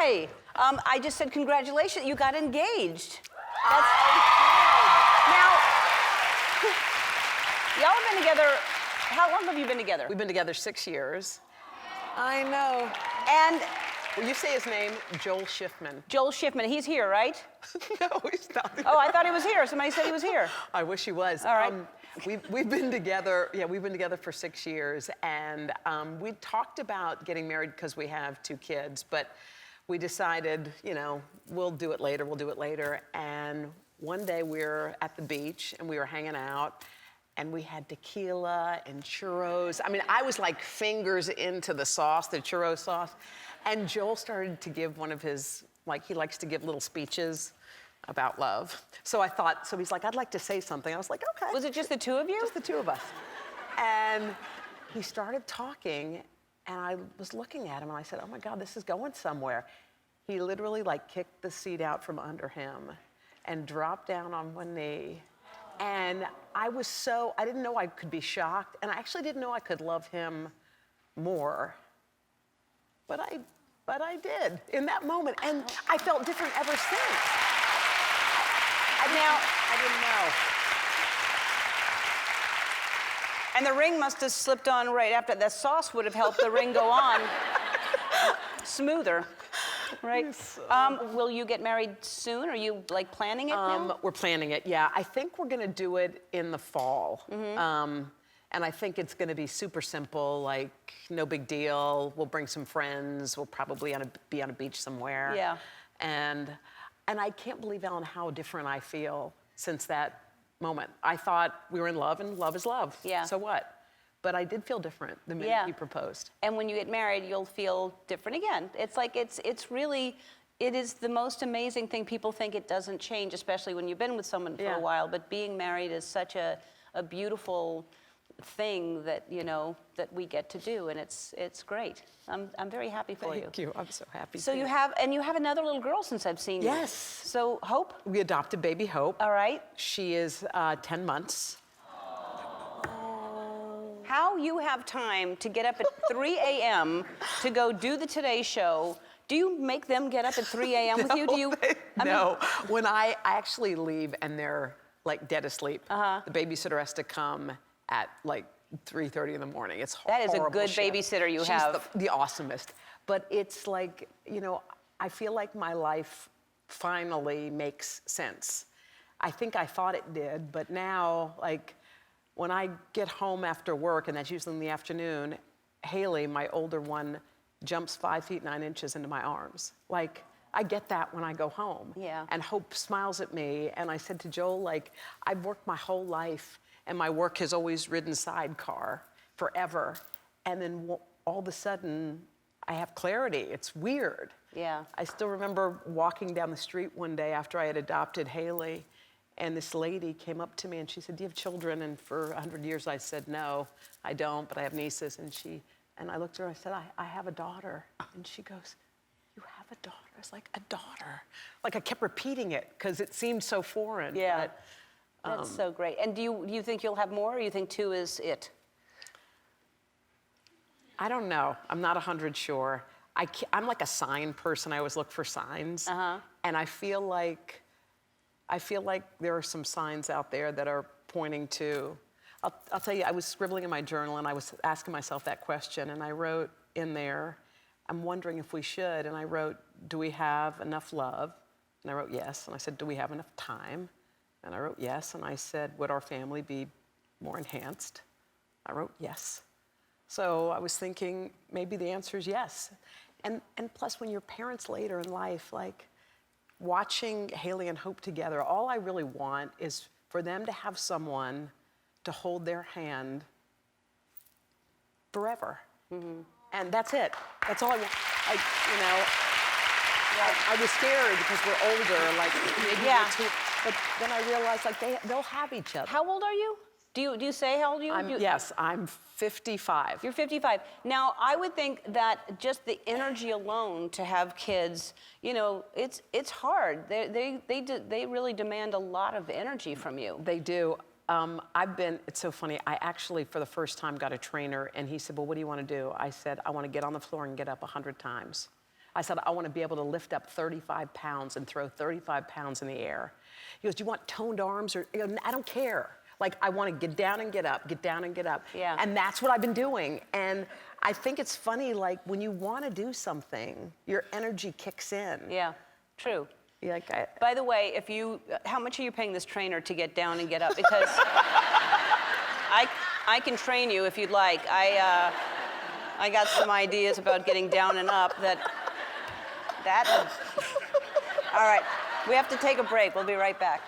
Hi. I just said congratulations. You got engaged. Now, y'all have been together. How long have you been together? We've been together 6 years. I know. And Will you say his name? Joel Schiffman. Joel Schiffman. He's here, right? No, he's not. Oh, I thought he was here. Somebody said he was here. I wish he was. All right. We've been together. Yeah, we've been together for 6 years, and we talked about getting married because we have 2 kids, but we decided, you know, we'll do it later. We'll do it later. And one day we were at the beach and we were hanging out, and we had tequila and churros. I mean, I was like fingers into the sauce, the churro sauce. And Joel started to give one of his, like, he likes to give little speeches about love. So I thought, so he's like, I'd like to say something. I was like, okay. Was it just the 2 of you? Just the 2 of us. And he started talking, and I was looking at him, and I said, oh my God, this is going somewhere. He literally like kicked the seat out from under him and dropped down on one knee. And I didn't know I could be shocked, and I actually didn't know I could love him more. But I did in that moment, and I felt different ever since. I didn't know. And the ring must have slipped on right after. The sauce would have helped the ring go on smoother, right? Will you get married soon? Are you like planning it now? We're planning it, yeah. I think we're gonna do it in the fall. And I think it's gonna be super simple, like no big deal. We'll bring some friends. We'll probably be on a beach somewhere. Yeah. And I can't believe, Ellen, how different I feel since that moment. I thought we were in love, and love is love. Yeah. So what? But I did feel different the minute he proposed. And when you get married, you'll feel different again. It's like, it is the most amazing thing. People think it doesn't change, especially when you've been with someone for a while, but being married is such a beautiful thing that, you know, that we get to do, and it's great. I'm very happy for you. Thank you. I'm so happy. So you have another little girl since I've seen you. Yes. So Hope? We adopted baby Hope. All right. She is 10 months. How you have time to get up at 3 a.m. to go do the Today Show? Do you make them get up at 3 a.m. with you? Do you? No. When I actually leave and they're like dead asleep, the babysitter has to come at like 3:30 in the morning. It's horrible. That is a good babysitter you have. She's the awesomest. But it's like, you know, I feel like my life finally makes sense. I think I thought it did, but now, like, when I get home after work, and that's usually in the afternoon, Haley, my older one, jumps 5 feet 9 inches into my arms. Like, I get that when I go home. Yeah. And Hope smiles at me, and I said to Joel, like, I've worked my whole life, and my work has always ridden sidecar forever. And then all of a sudden, I have clarity. It's weird. Yeah. I still remember walking down the street one day after I had adopted Haley, and this lady came up to me and she said, do you have children? And for 100 years I said, no, I don't, but I have nieces. And I looked at her and I said, I have a daughter. And she goes, you have a daughter? I was like, a daughter? Like I kept repeating it because it seemed so foreign. Yeah. That's so great. And do you think you'll have more, or you think 2 is it? I don't know. I'm not 100 sure. I'm like a sign person. I always look for signs. And I feel like there are some signs out there that are pointing to, I'll tell you, I was scribbling in my journal and I was asking myself that question, and I wrote in there, I'm wondering if we should, and I wrote, do we have enough love? And I wrote yes, and I said, do we have enough time? And I wrote yes, and I said, would our family be more enhanced? I wrote yes. So I was thinking maybe the answer is yes. And plus when you're parents later in life, like watching Haley and Hope together, all I really want is for them to have someone to hold their hand forever. And that's it. That's all I want. I was scared because we're older, like maybe we're too, but then I realized like they'll have each other. How old are you? Do you say how old you are? Yes, I'm 55. You're 55. Now, I would think that just the energy alone to have kids, you know, it's hard. They really demand a lot of energy from you. They do. It's so funny, I actually, for the first time, got a trainer, and he said, well, what do you want to do? I said, I want to get on the floor and get up 100 times. I said, I want to be able to lift up 35 pounds and throw 35 pounds in the air. He goes, do you want toned arms? Or, you know, I don't care. Like, I want to get down and get up, get down and get up. Yeah. And that's what I've been doing. And I think it's funny, like, when you want to do something, your energy kicks in. Yeah, true. By the way, how much are you paying this trainer to get down and get up? Because I can train you if you'd like. I got some ideas about getting down and up All right, we have to take a break. We'll be right back.